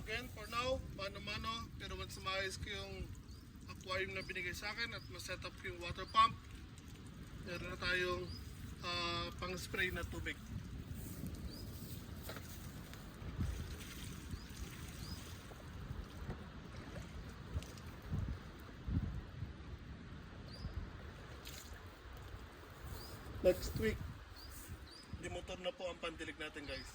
Again, for now, mano-mano, pero once maayos ko yung aquarium na binigay sa akin at ma-set up ko yung water pump, meron na tayong pang-spray na tubig. Next week, demotor na po ang pandilig natin, guys.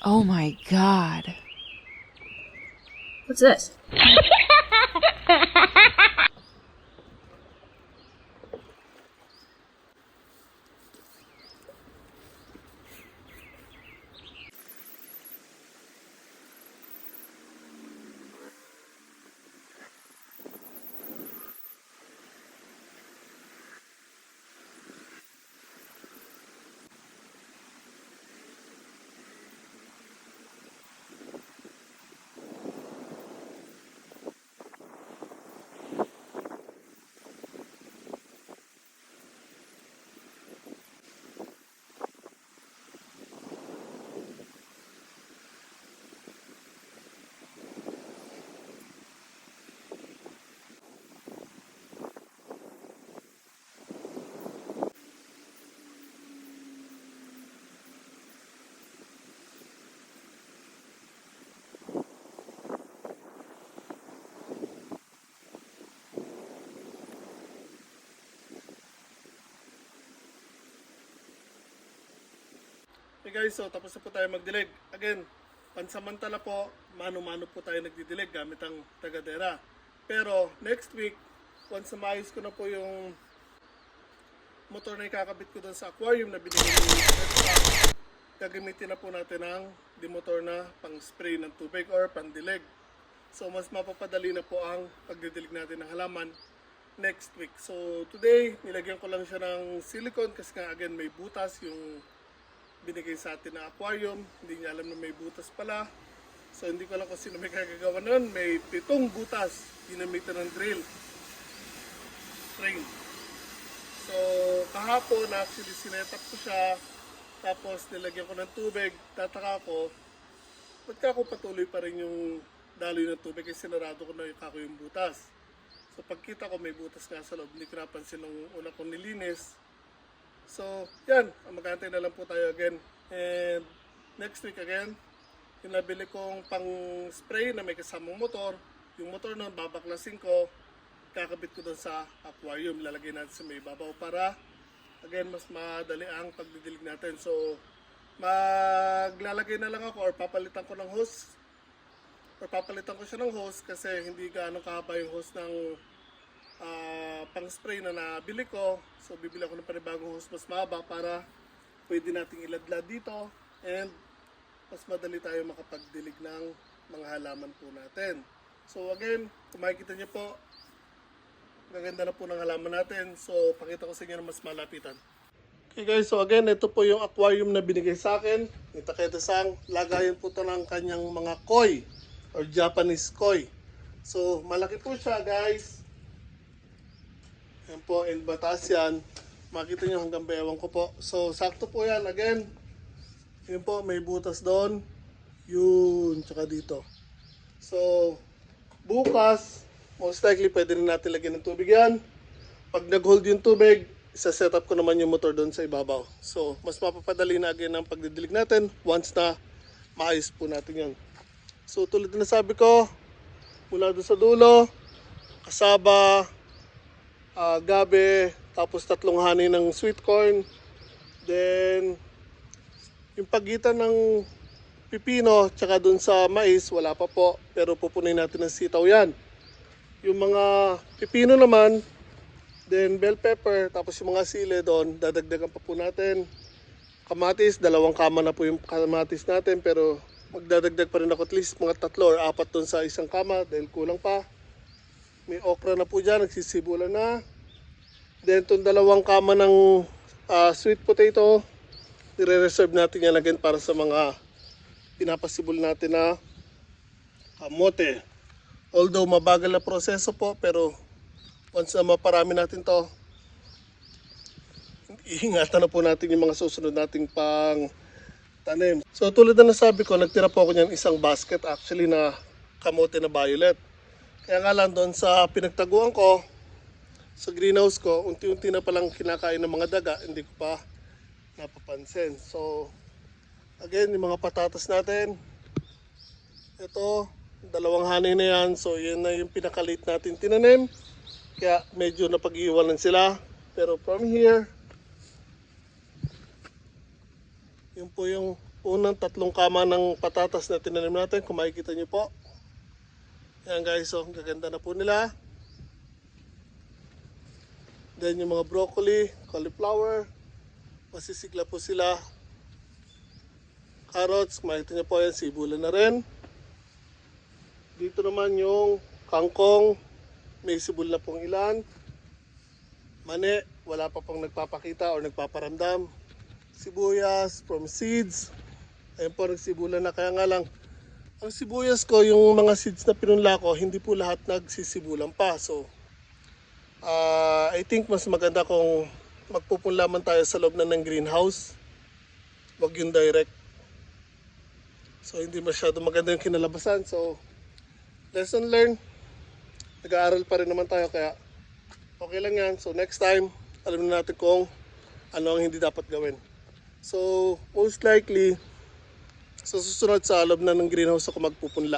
Oh my god. What's this? Hey guys, so tapos na po tayo magdilig. Again, pansamantala po, mano-mano po tayo nagdidilig gamit ang tagadera. Pero next week, once na maayos ko na po yung motor na ikakabit ko doon sa aquarium na binili ko, gagamitin na po natin ang demotor na pang spray ng tubig or pandilig. So mas mapapadali na po ang pagdidilig natin ng halaman next week. So today, nilagyan ko lang siya ng silicone kasi nga again may butas yung binigay sa atin na aquarium. Hindi niya alam na may butas pala. So hindi ko alam kung sino may kagagawa nun. May 7 butas. Ginamitan ng drill frame. So kahapon actually sinetap ko siya. Tapos nilagyan ko ng tubig. Tataka ko, ba't ka ako patuloy pa rin yung daloy ng tubig kasi sinarado ko na yung butas. So pagkita ko may butas nga sa loob, hindi ko napansin nung una kong nilinis. So, yan. Mag-aantay na lang po tayo again. And next week again, yung nabili kong pang spray na may kasamang motor. Yung motor nun, babaklasin ko. Kakabit ko doon sa aquarium. Lalagay natin sa may babaw para, again, mas madali ang pagdidilig natin. So, maglalagay na lang ako or papalitan ko ng hose. Or papalitan ko siya ng hose kasi hindi gaano kahaba yung hose ng pang spray na nabili ko. So bibili ako ng panibagong hose mas mahaba para pwede nating iladlad dito and mas madali tayo makapagdilig ng mga halaman po natin. So again, kung makikita niyo po, gaganda na po ng halaman natin. So pakita ko sa inyo na mas malapitan. Okay guys, so again, ito po yung aquarium na binigay sa akin. Ni Takeda-san, lagayan po ito ng kanyang mga koi or Japanese koi. So malaki po siya guys. Yan po, and batas yan. Makita nyo hanggang bewang ko po. So, sakto po yan. Again, yun po, may butas doon. Yun, tsaka dito. So, bukas, most likely pwede rin natin lagyan ng tubig yan. Pag nag-hold yung tubig, isa-set up ko naman yung motor doon sa ibabaw. So, mas mapapadali na again ang pagdidilig natin once na maayos po natin yan. So, tulad na sabi ko, mula doon sa dulo, kasaba, gabi, tapos 3 honey ng sweet corn. Then, yung pagitan ng pipino, tsaka dun sa mais, wala pa po. Pero pupunin natin ng sitaw yan. Yung mga pipino naman, then bell pepper, tapos yung mga sili doon, dadagdagan pa po natin. Kamatis, 2 kama na po yung kamatis natin. Pero magdadagdag pa rin ako at least mga 3 or 4 dun sa isang kama dahil kulang pa. May okra na po dyan, nagsisibulan na. Then itong 2 kama ng sweet potato, nire-reserve natin yan again para sa mga pinapasibol natin na kamote. Although mabagal na proseso po, pero once na maparami natin to, iingatan na po natin yung mga susunod nating pang tanim. So tulad na nasabi ko, nagtira po ako niyan isang basket actually na kamote na violet. Kaya nga lang doon sa pinagtaguan ko, sa greenhouse ko, unti-unti na palang kinakain ng mga daga, hindi ko pa napapansin. So, again, yung mga patatas natin, ito, 2 honey na yan. So, yan na yung pinakalit natin tinanim. Kaya medyo napag-iwanan sila. Pero from here, yun po yung unang 3 kama ng patatas na tinanim natin. Kung makikita nyo po. Yan guys, so gaganda na po nila. Then yung mga broccoli, cauliflower, masisigla po sila. Carrots, makikita nyo po yan, sibulan na rin. Dito naman yung kangkong, may sibul na pong ilan. Mani, wala pa pong nagpapakita o nagpaparamdam. Sibuyas from seeds. Ayun po, nagsibulan na. Kaya nga lang, ang sibuyas ko, yung mga seeds na pinunla ko, hindi po lahat nagsisibulan pa. So, I think mas maganda kung magpupunla man tayo sa loob na ng greenhouse. Wag yung direct. So, hindi masyado maganda yung kinalabasan. So, lesson learned. Nag-aaral pa rin naman tayo, kaya okay lang yan. So, next time, alam na natin kung ano ang hindi dapat gawin. So, most likely, sa susunod sa loob na ng greenhouse ako magpupunla.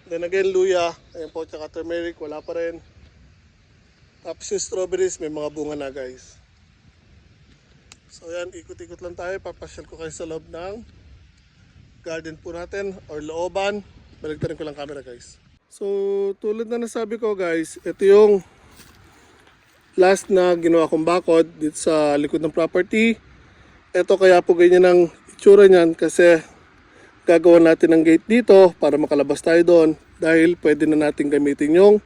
Then again, luya, ayan po, tsaka turmeric, wala pa rin. Tapos yung strawberries, may mga bunga na guys. So ayan, ikot-ikot lang tayo. Papasyal ko kayo sa loob ng garden po natin or looban. Baligtarin ko lang camera guys. So tulad na nasabi ko guys, ito yung last na ginawa kong bakod dito sa likod ng property. Ito kaya po ganyan ang itsura niyan kasi gagawa natin ng gate dito para makalabas tayo doon dahil pwede na natin gamitin yung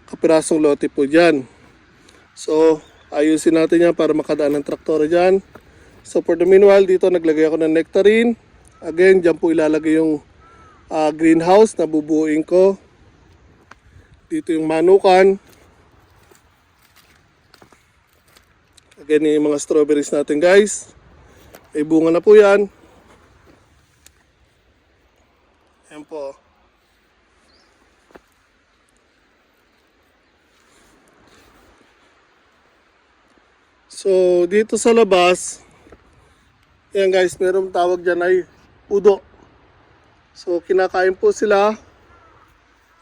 kapirasong lote po dyan. So ayusin natin yan para makadaan ng traktora dyan. So for the meanwhile dito naglagay ako ng nectarine. Again dyan po ilalagay yung greenhouse na bubuuin ko. Dito yung manukan. Again yung mga strawberries natin guys. May bunga na po yan. Ayan po. So dito sa labas, ayan guys, merong tawag dyan ay udo. So kinakain po sila.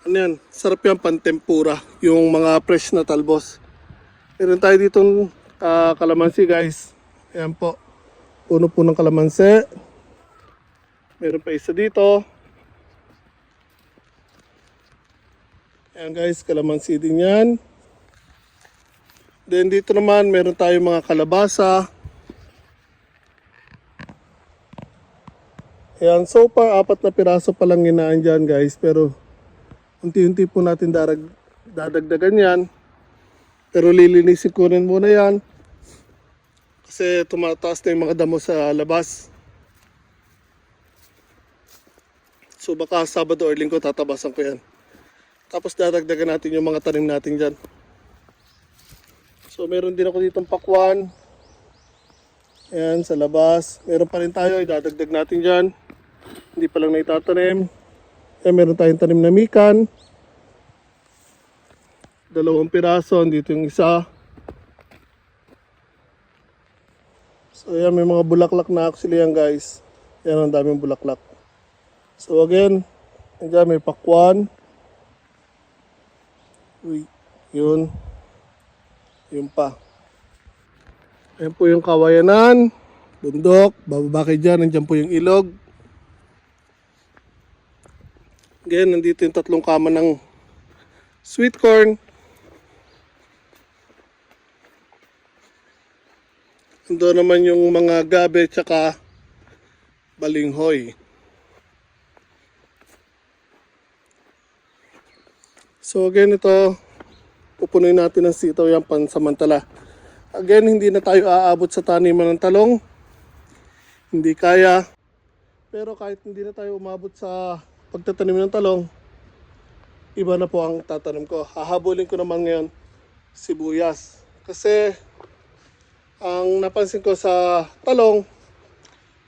Ano yan? Sarap yan, pantempura. Yung mga fresh na talbos. Meron tayo ditong kalamansi guys. Ayan po. Puno po ng kalamansi. Meron pa isa dito. Ayan guys, kalamansi din yan. Then dito naman meron tayong mga kalabasa. Ayan, so far 4 na piraso pa lang ginaan dyan guys. Pero unti-unti po natin dadagdagan yan. Pero lilinisin ko rin muna yan. Kasi tumataas na yung mga damo sa labas. So baka Sabado or Linggo tatabasan ko yan. Tapos dadagdagan natin yung mga tanim natin dyan. So meron din ako ditong pakwan. Ayan sa labas. Meron pa rin tayo, idadagdag natin dyan. Hindi pa lang naitatanim. Ayan, meron tayong tanim na mikan. 2 piraso, dito yung isa. So ayan, may mga bulaklak na actually yan guys. Ayan, ang daming bulaklak. So again, ayan, may pakwan. Uy, yun. Yun pa. Ayan po yung kawayanan. Bundok. Bababa kayo dyan. Nandiyan po yung ilog. Again, nandito yung 3 kama ng sweet corn. Ando naman yung mga gabe tsaka balinghoy. So again, ito pupunuin natin ng sitaw yan pansamantala. Again, hindi na tayo aabot sa taniman ng talong. Hindi kaya. Pero kahit hindi na tayo umabot sa pagtatanim ng talong, iba na po ang tatanim ko. Hahabulin ko naman ngayon sibuyas. Kasi ang napansin ko sa talong,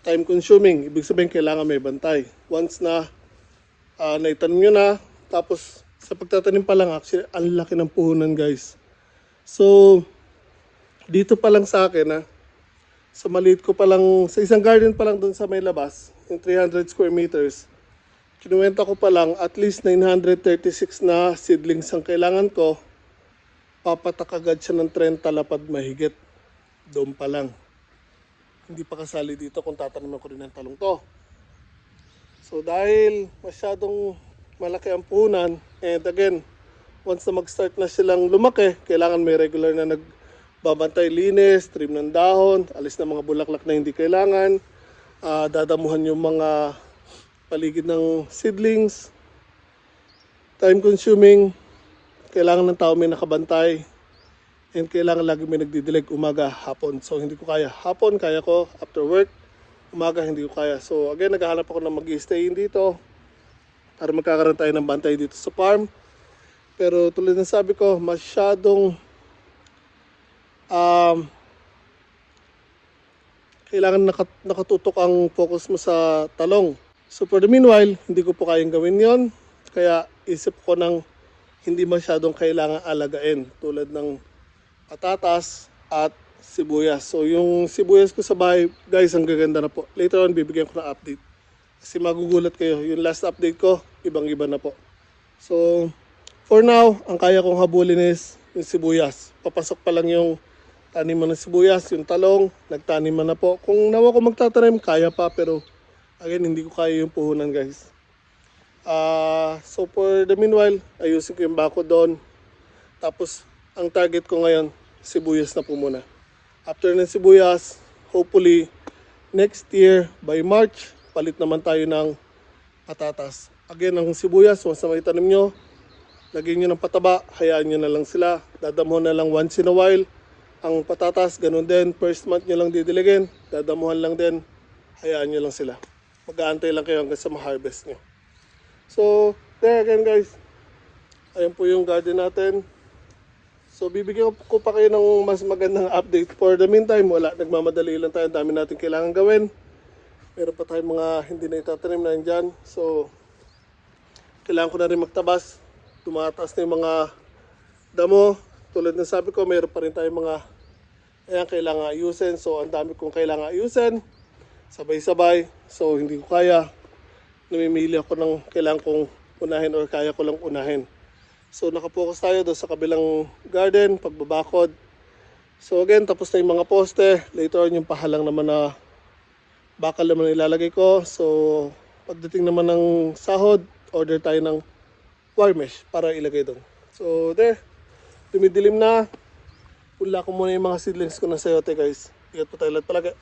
time consuming. Ibig sabihin kailangan may bantay. Once na naitanim nyo na, tapos sa pagtatanim pa lang, actually, ang laki ng puhunan guys. So, dito pa lang sa akin, sa maliit ko pa lang, sa isang garden pa lang doon sa may labas, yung 300 square meters, kinuwenta ko pa lang, at least 936 na seedlings ang kailangan ko, papatak agad siya ng 30 lapad mahigit. Doon pa lang. hindi pa kasali dito kung tataniman ko rin ng talong to. So dahil masyadong malaki ang puhunan, and again, once na mag-start na silang lumaki, kailangan may regular na nagbabantay, linis, trim ng dahon, alis ng mga bulaklak na hindi kailangan, dadamuhan yung mga paligid ng seedlings, time consuming, kailangan ng tao may nakabantay, and kailangan lagi may nagdidilig umaga, hapon. So hindi ko kaya. Hapon kaya ko, after work, umaga hindi ko kaya. So again, naghahanap ako ng mag-i-stay dito para magkakaroon tayo ng bantay dito sa farm. Pero tulad ng sabi ko, masyadong kailangan nakatutok ang focus mo sa talong. So for the meanwhile, hindi ko po kayang gawin yon. Kaya isip ko ng hindi masyadong kailangan alagain tulad ng patatas at sibuyas. So yung sibuyas ko sa bahay, guys, ang gaganda na po. Later on, bibigyan ko ng update. Kasi magugulat kayo. Yung last update ko, ibang-iba na po. So for now, ang kaya kong habulin is yung sibuyas. Papasok pa lang yung taniman ng sibuyas, yung talong, nagtaniman na po. Kung nawa ko magtatanim, kaya pa. Pero again, hindi ko kaya yung puhunan, guys. So for the meanwhile, ayusin ko yung bako doon. Tapos, ang target ko ngayon, sibuyas na po muna. After ng sibuyas, hopefully, next year, by March, palit naman tayo ng patatas. Again, ang sibuyas, once na maitanim nyo, lagyan nyo ng pataba, hayaan nyo na lang sila. Dadamuhan na lang once in a while. Ang patatas, ganun din. First month nyo lang didiligin, dadamuhan lang din, hayaan nyo lang sila. Mag-aantay lang kayo hanggang sa ma-harvest nyo. So, there again guys. Ayan po yung garden natin. So, bibigyan ko pa kayo ng mas magandang update. For the meantime, wala. Nagmamadali lang tayo. Ang dami natin kailangan gawin. Meron pa tayong mga hindi na itatanim na dyan. So, kailangan ko na rin magtabas. Tumataas na yung mga damo. Tulad ng sabi ko, meron pa rin tayong mga kailangan ayusin. So, ang dami kong kailangan ayusin. Sabay-sabay. So, hindi ko kaya. Namimili ako ng kailangan kong unahin or kaya ko lang unahin. So nakapokus tayo doon sa kabilang garden, pagbabakod. So again, tapos na yung mga poste. Later on yung pahalang naman na bakal naman ilalagay ko. So pagdating naman ng sahod, order tayo ng wire mesh para ilagay doon. So there, dumidilim na. Pula ko muna yung mga seedlings ko na sayote guys. Ingat po tayo lahat palagi.